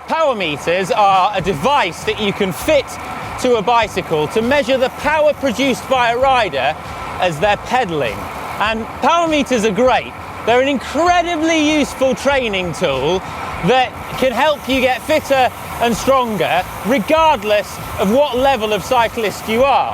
Power meters are a device that you can fit to a bicycle to measure the power produced by a rider as they're pedaling. And power meters are great. They're an incredibly useful training tool that can help you get fitter and stronger regardless of what level of cyclist you are.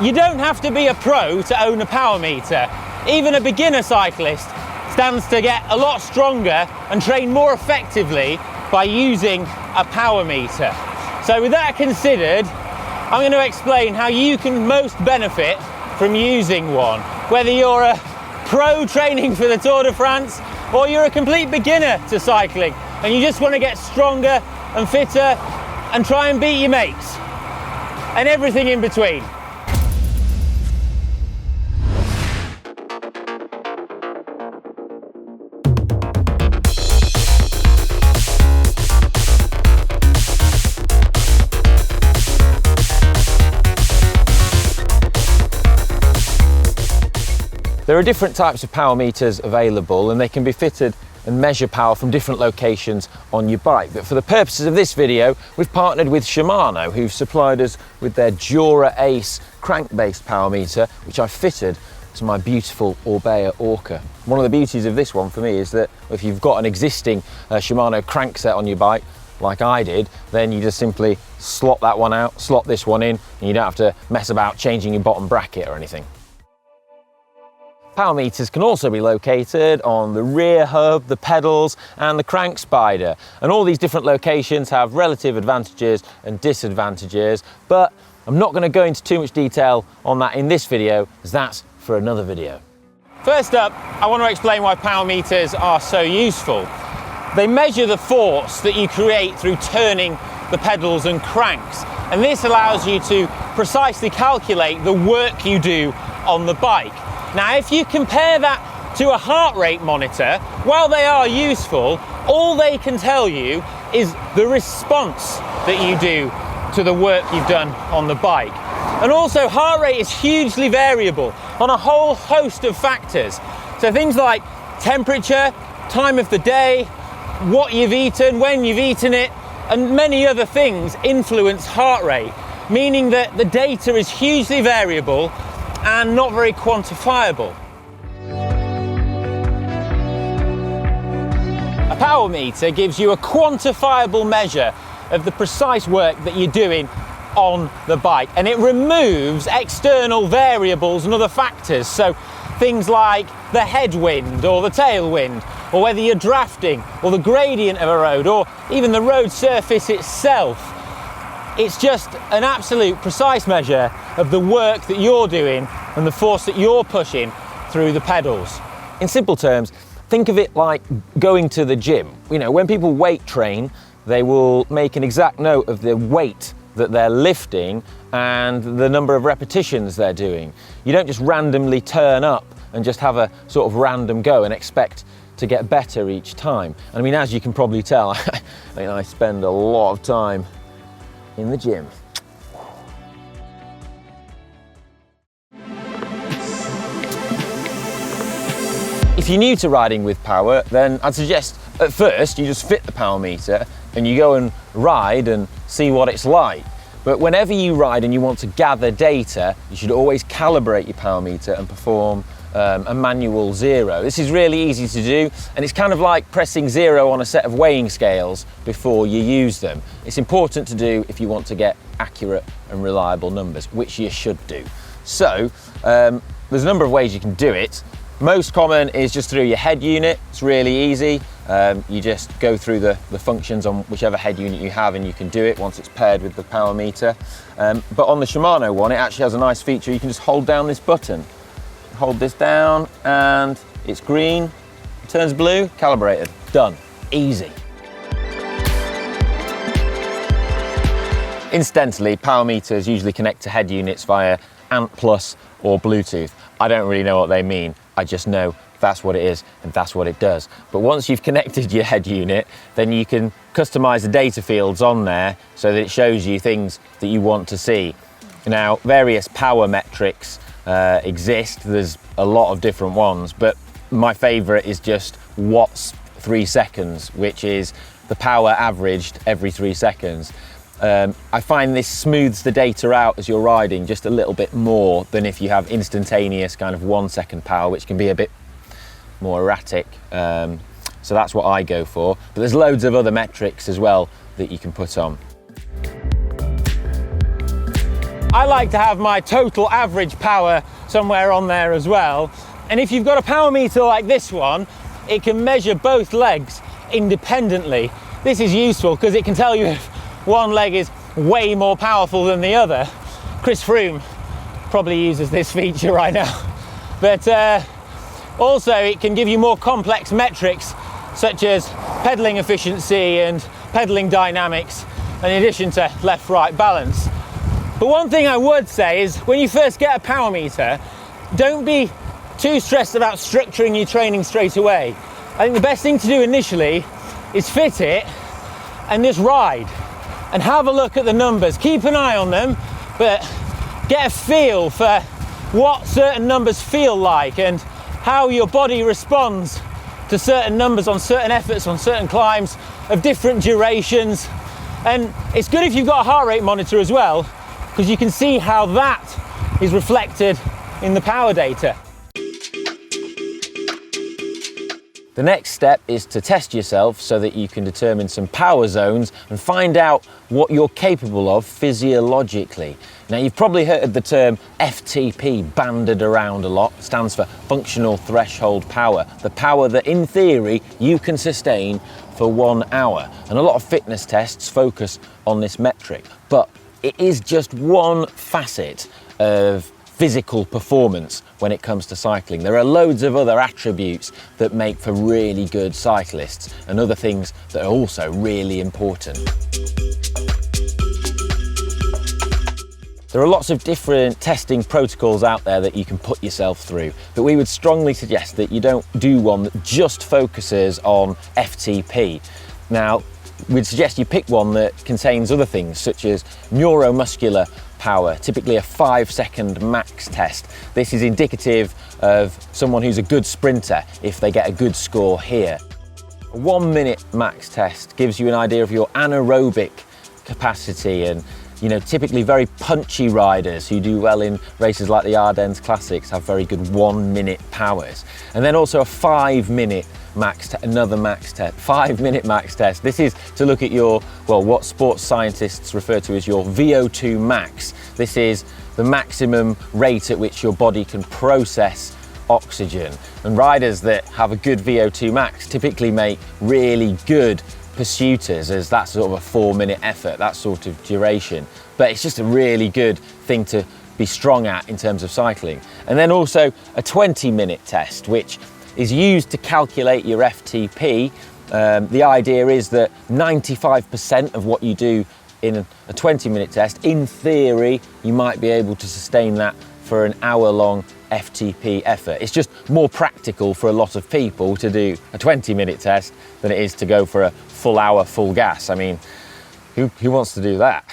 You don't have to be a pro to own a power meter. Even a beginner cyclist stands to get a lot stronger and train more effectively by using a power meter. So with that considered, I'm going to explain how you can most benefit from using one. Whether you're a pro training for the Tour de France or you're a complete beginner to cycling and you just want to get stronger and fitter and try and beat your mates and everything in between. There are different types of power meters available and they can be fitted and measure power from different locations on your bike. But for the purposes of this video, we've partnered with Shimano, who've supplied us with their Dura Ace crank-based power meter, which I fitted to my beautiful Orbea Orca. One of the beauties of this one for me is that if you've got an existing Shimano crank set on your bike, like I did, then you just simply slot that one out, slot this one in, and you don't have to mess about changing your bottom bracket or anything. Power meters can also be located on the rear hub, the pedals and the crank spider, and all these different locations have relative advantages and disadvantages, but I'm not going to go into too much detail on that in this video, as that's for another video. First up, I want to explain why power meters are so useful. They measure the force that you create through turning the pedals and cranks, and this allows you to precisely calculate the work you do on the bike. Now, if you compare that to a heart rate monitor, while they are useful, all they can tell you is the response that you do to the work you've done on the bike. And also, heart rate is hugely variable on a whole host of factors. So things like temperature, time of the day, what you've eaten, when you've eaten it, and many other things influence heart rate, meaning that the data is hugely variable and not very quantifiable. A power meter gives you a quantifiable measure of the precise work that you're doing on the bike, and it removes external variables and other factors, so things like the headwind or the tailwind, or whether you're drafting, or the gradient of a road, or even the road surface itself. It's just an absolute precise measure of the work that you're doing and the force that you're pushing through the pedals. In simple terms, think of it like going to the gym. You know, when people weight train, they will make an exact note of the weight that they're lifting and the number of repetitions they're doing. You don't just randomly turn up and just have a sort of random go and expect to get better each time. I mean, as you can probably tell, I spend a lot of time in the gym. If you're new to riding with power, then I'd suggest at first you just fit the power meter and you go and ride and see what it's like. But whenever you ride and you want to gather data, you should always calibrate your power meter and perform a manual zero. This is really easy to do, and it's kind of like pressing zero on a set of weighing scales before you use them. It's important to do if you want to get accurate and reliable numbers, which you should do. So there's a number of ways you can do it. Most common is just through your head unit. It's really easy. You just go through the functions on whichever head unit you have, and you can do it once it's paired with the power meter. But on the Shimano one, it actually has a nice feature. You can just hold down this button. Hold this down and it's green, it turns blue, calibrated, done, easy. Incidentally, power meters usually connect to head units via ANT+ or Bluetooth. I don't really know what they mean, I just know that's what it is and that's what it does. But once you've connected your head unit, then you can customize the data fields on there so that it shows you things that you want to see. Now, various power metrics exist. There's a lot of different ones, but my favorite is just watts 3 seconds, which is the power averaged every 3 seconds. I find this smooths the data out as you're riding just a little bit more than if you have instantaneous kind of 1 second power, which can be a bit more erratic. So that's what I go for. But there's loads of other metrics as well that you can put on. I like to have my total average power somewhere on there as well. And if you've got a power meter like this one, it can measure both legs independently. This is useful because it can tell you if one leg is way more powerful than the other. Chris Froome probably uses this feature right now. But also it can give you more complex metrics such as pedaling efficiency and pedaling dynamics, in addition to left-right balance. But one thing I would say is when you first get a power meter, don't be too stressed about structuring your training straight away. I think the best thing to do initially is fit it and just ride and have a look at the numbers. Keep an eye on them, but get a feel for what certain numbers feel like and how your body responds to certain numbers on certain efforts, on certain climbs of different durations. And it's good if you've got a heart rate monitor as well, because you can see how that is reflected in the power data. The next step is to test yourself so that you can determine some power zones and find out what you're capable of physiologically. Now, you've probably heard the term FTP banded around a lot. It stands for functional threshold power, the power that in theory you can sustain for 1 hour. And a lot of fitness tests focus on this metric, but it is just one facet of physical performance when it comes to cycling. There are loads of other attributes that make for really good cyclists and other things that are also really important. There are lots of different testing protocols out there that you can put yourself through, but we would strongly suggest that you don't do one that just focuses on FTP. Now, we'd suggest you pick one that contains other things such as neuromuscular power, typically a 5-second max test. This is indicative of someone who's a good sprinter if they get a good score here. A 1 minute max test gives you an idea of your anaerobic capacity, and typically very punchy riders who do well in races like the Ardennes Classics have very good 1 minute powers. And then also a 5 minute max test, another max test, 5 minute max test. This is to look at your, what sports scientists refer to as your VO2 max. This is the maximum rate at which your body can process oxygen. And riders that have a good VO2 max typically make really good pursuiters, as that's sort of a 4 minute effort, that sort of duration. But it's just a really good thing to be strong at in terms of cycling. And then also a 20 minute test, which is used to calculate your FTP. The idea is that 95% of what you do in a 20 minute test, in theory, you might be able to sustain that for an hour-long FTP effort. It's just more practical for a lot of people to do a 20-minute test than it is to go for a full hour, full gas. I mean, who wants to do that?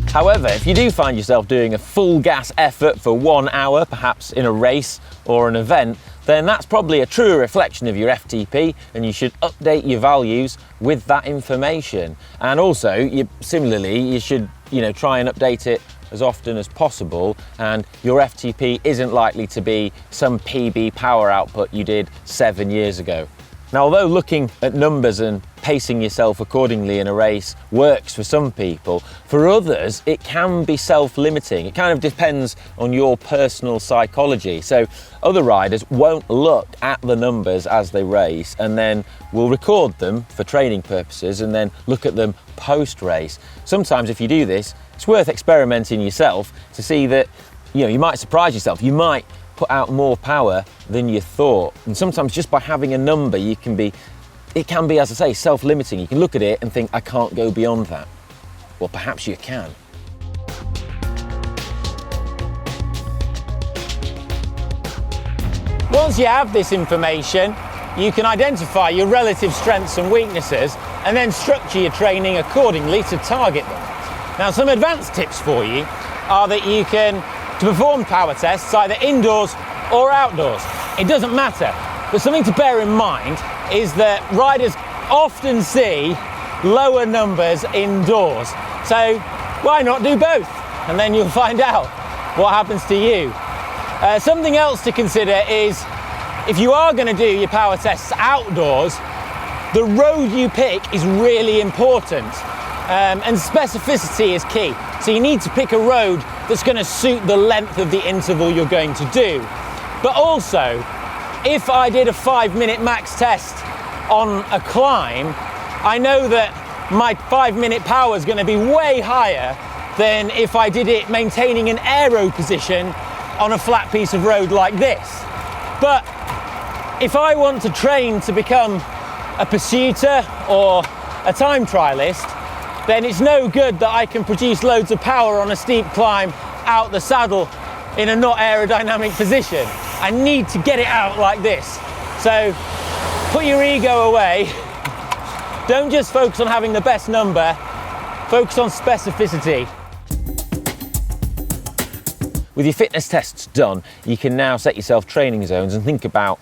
However, if you do find yourself doing a full gas effort for 1 hour, perhaps in a race or an event, then that's probably a true reflection of your FTP, and you should update your values with that information. And also, similarly, you should try and update it as often as possible, and your FTP isn't likely to be some PB power output you did 7 years ago. Now, although looking at numbers and pacing yourself accordingly in a race works for some people, for others it can be self-limiting. It kind of depends on your personal psychology. So other riders won't look at the numbers as they race and then will record them for training purposes and then look at them post-race. Sometimes if you do this, it's worth experimenting yourself to see that you might surprise yourself. You might put out more power than you thought. And sometimes just by having a number, it can be, as I say, self-limiting. You can look at it and think, I can't go beyond that. Well, perhaps you can. Once you have this information, you can identify your relative strengths and weaknesses and then structure your training accordingly to target them. Now, some advanced tips for you are that you can to perform power tests either indoors or outdoors. It doesn't matter. But something to bear in mind is that riders often see lower numbers indoors. So why not do both? And then you'll find out what happens to you. Something else to consider is if you are going to do your power tests outdoors, the road you pick is really important, and specificity is key. So you need to pick a road that's going to suit the length of the interval you're going to do. But also, if I did a 5-minute max test on a climb, I know that my 5-minute power is going to be way higher than if I did it maintaining an aero position on a flat piece of road like this. But if I want to train to become a pursuiter or a time trialist, then it's no good that I can produce loads of power on a steep climb out the saddle in a not aerodynamic position. I need to get it out like this. So put your ego away. Don't just focus on having the best number, focus on specificity. With your fitness tests done, you can now set yourself training zones and think about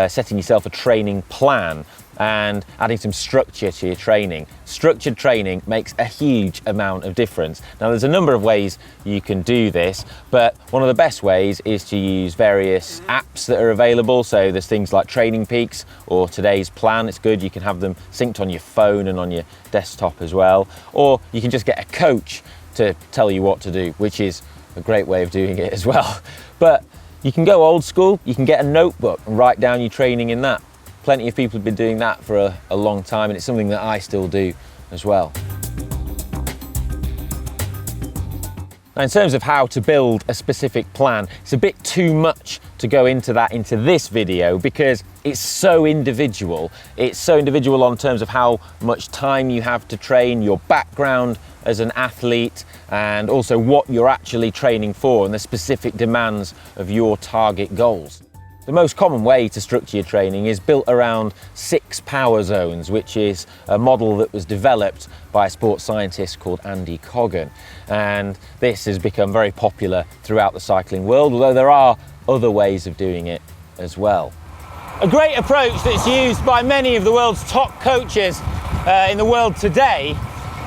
setting yourself a training plan and adding some structure to your training. Structured training makes a huge amount of difference. Now, there's a number of ways you can do this, but one of the best ways is to use various apps that are available. So there's things like Training Peaks or Today's Plan. It's good, you can have them synced on your phone and on your desktop as well. Or you can just get a coach to tell you what to do, which is a great way of doing it as well. But you can go old school, you can get a notebook and write down your training in that. Plenty of people have been doing that for a long time, and it's something that I still do as well. Now, in terms of how to build a specific plan, it's a bit too much to go into this video because it's so individual. It's so individual in terms of how much time you have to train, your background as an athlete, and also what you're actually training for and the specific demands of your target goals. The most common way to structure your training is built around 6 power zones, which is a model that was developed by a sports scientist called Andy Coggan. And this has become very popular throughout the cycling world, although there are other ways of doing it as well. A great approach that's used by many of the world's top coaches in the world today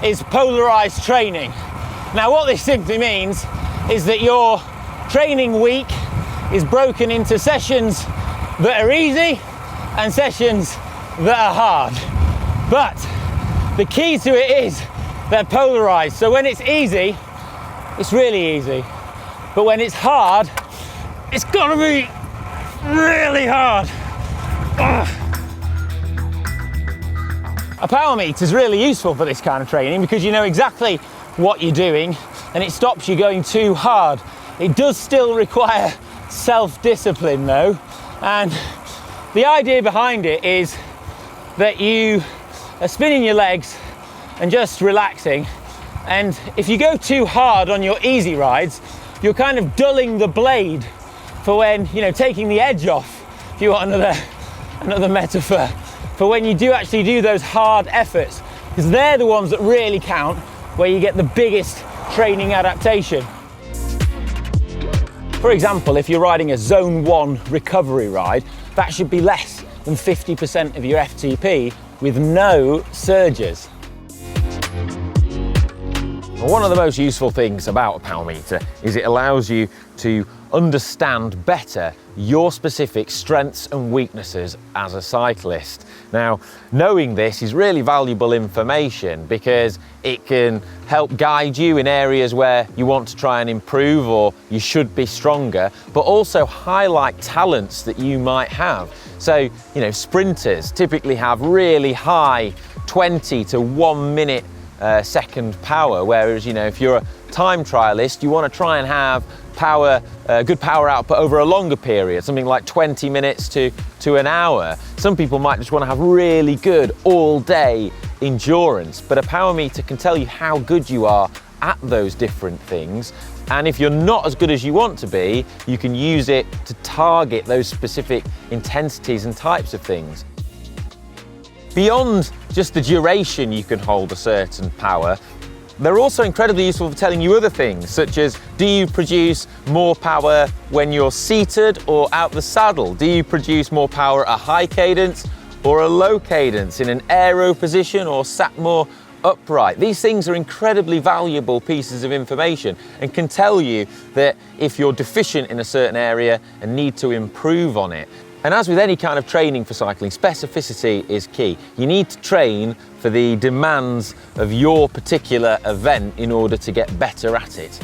is polarized training. Now, what this simply means is that your training week is broken into sessions that are easy and sessions that are hard. But the key to it is they're polarized. So when it's easy, it's really easy. But when it's hard, it's gotta be really hard. Ugh. A power meter is really useful for this kind of training because you know exactly what you're doing and it stops you going too hard. It does still require self-discipline though, and the idea behind it is that you are spinning your legs and just relaxing, and if you go too hard on your easy rides, you're kind of dulling the blade for when, you know, taking the edge off, if you want another metaphor, for when you do actually do those hard efforts, because they're the ones that really count, where you get the biggest training adaptation. For example, if you're riding a Zone 1 recovery ride, that should be less than 50% of your FTP with no surges. One of the most useful things about a power meter is it allows you to understand better your specific strengths and weaknesses as a cyclist. Now, knowing this is really valuable information because it can help guide you in areas where you want to try and improve or you should be stronger, but also highlight talents that you might have. So, you know, sprinters typically have really high 20 to 1 minute second power, whereas, you know, if you're a time trialist, you want to try and have good power output over a longer period, something like 20 minutes to an hour. Some people might just want to have really good all-day endurance, but a power meter can tell you how good you are at those different things. And if you're not as good as you want to be, you can use it to target those specific intensities and types of things. Beyond just the duration you can hold a certain power, They're also incredibly useful for telling you other things, such as, do you produce more power when you're seated or out the saddle? Do you produce more power at a high cadence or a low cadence, in an aero position or sat more upright? These things are incredibly valuable pieces of information and can tell you that if you're deficient in a certain area and need to improve on it. And as with any kind of training for cycling, specificity is key. You need to train for the demands of your particular event in order to get better at it.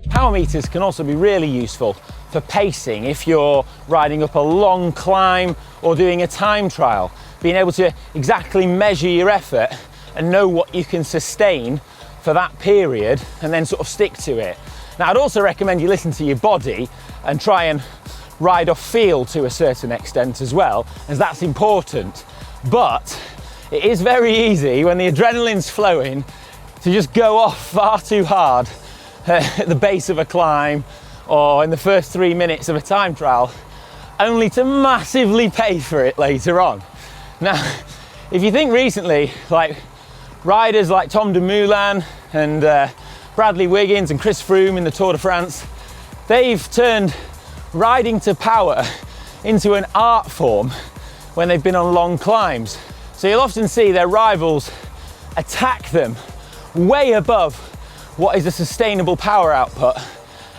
Power meters can also be really useful for pacing if you're riding up a long climb or doing a time trial. Being able to exactly measure your effort and know what you can sustain for that period and then sort of stick to it. Now, I'd also recommend you listen to your body and try and ride off feel to a certain extent as well, as that's important. But it is very easy when the adrenaline's flowing to just go off far too hard at the base of a climb or in the first 3 minutes of a time trial, only to massively pay for it later on. Now, if you think recently, like riders like Tom Dumoulin and Bradley Wiggins and Chris Froome in the Tour de France, they've turned riding to power into an art form when they've been on long climbs. So you'll often see their rivals attack them way above what is a sustainable power output.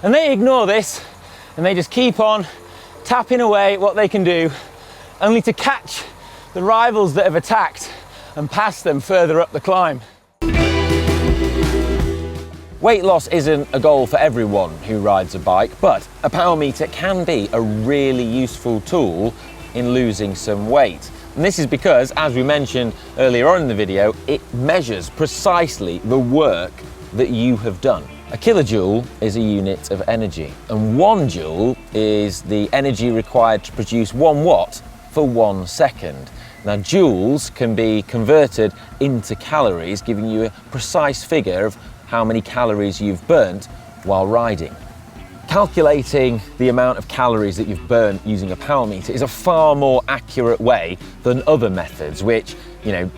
And they ignore this and they just keep on tapping away at what they can do, only to catch the rivals that have attacked and pass them further up the climb. Weight loss isn't a goal for everyone who rides a bike, but a power meter can be a really useful tool in losing some weight. And this is because, as we mentioned earlier on in the video, it measures precisely the work that you have done. A kilojoule is a unit of energy, and 1 joule is the energy required to produce 1 watt for 1 second. Now, joules can be converted into calories, giving you a precise figure of how many calories you've burnt while riding. Calculating the amount of calories that you've burnt using a power meter is a far more accurate way than other methods, which,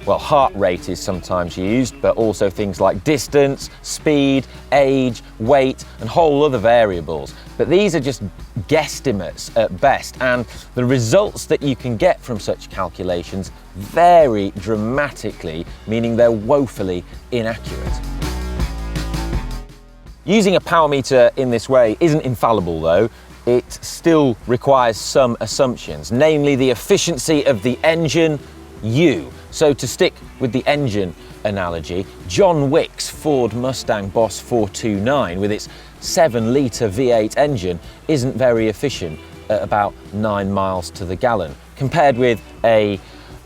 heart rate is sometimes used, but also things like distance, speed, age, weight, and whole other variables. But these are just guesstimates at best, and the results that you can get from such calculations vary dramatically, meaning they're woefully inaccurate. Using a power meter in this way isn't infallible though. It still requires some assumptions, namely the efficiency of the engine, U. So to stick with the engine analogy, John Wick's Ford Mustang Boss 429 with its 7-litre V8 engine isn't very efficient at about 9 miles to the gallon, compared with a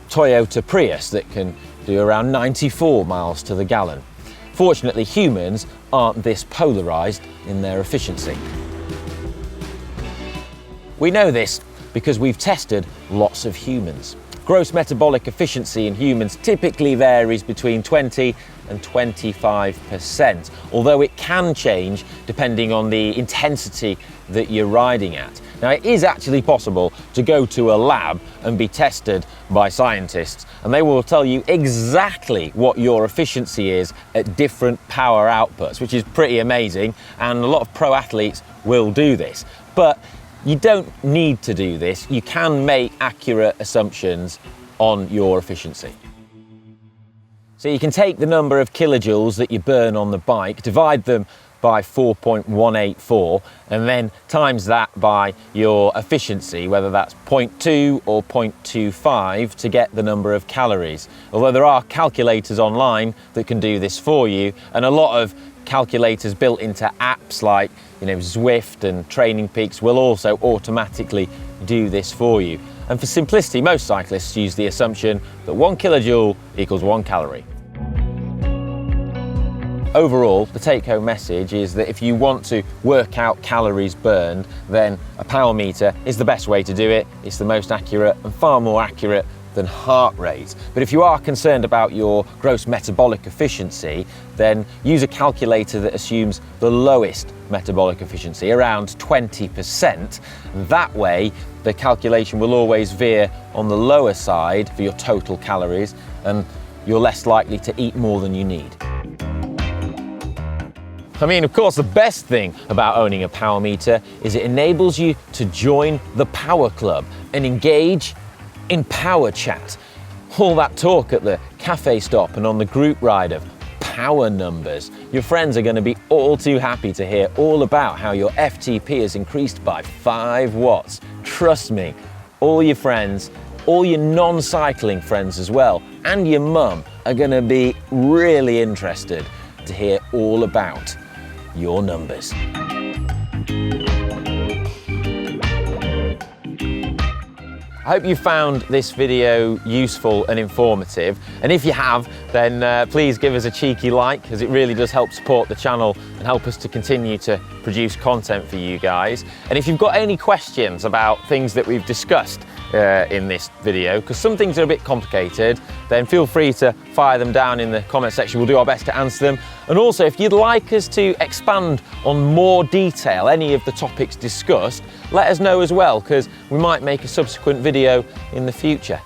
Toyota Prius that can do around 94 miles to the gallon. Fortunately, humans aren't this polarised in their efficiency. We know this because we've tested lots of humans. Gross metabolic efficiency in humans typically varies between 20 and 25%, although it can change depending on the intensity that you're riding at. Now, it is actually possible to go to a lab and be tested by scientists, and they will tell you exactly what your efficiency is at different power outputs, which is pretty amazing, and a lot of pro athletes will do this. But you don't need to do this. You can make accurate assumptions on your efficiency. So you can take the number of kilojoules that you burn on the bike, divide them by 4.184, and then times that by your efficiency, whether that's 0.2 or 0.25, to get the number of calories. Although there are calculators online that can do this for you, and a lot of calculators built into apps like Zwift and Training Peaks will also automatically do this for you. And for simplicity, most cyclists use the assumption that 1 kilojoule equals 1 calorie. Overall, the take-home message is that if you want to work out calories burned, then a power meter is the best way to do it. It's the most accurate and far more accurate than heart rate. But if you are concerned about your gross metabolic efficiency, then use a calculator that assumes the lowest metabolic efficiency, around 20%. That way, the calculation will always veer on the lower side for your total calories, and you're less likely to eat more than you need. I mean, of course, the best thing about owning a power meter is it enables you to join the power club and engage in power chat. All that talk at the cafe stop and on the group ride of power numbers. Your friends are going to be all too happy to hear all about how your FTP has increased by 5 watts. Trust me, all your friends, all your non-cycling friends as well, and your mum are going to be really interested to hear all about your numbers. I hope you found this video useful and informative, and if you have, then please give us a cheeky like, as it really does help support the channel and help us to continue to produce content for you guys. And if you've got any questions about things that we've discussed in this video, because some things are a bit complicated, then feel free to fire them down in the comment section. We'll do our best to answer them. And also, if you'd like us to expand on more detail, any of the topics discussed, let us know as well, because we might make a subsequent video in the future.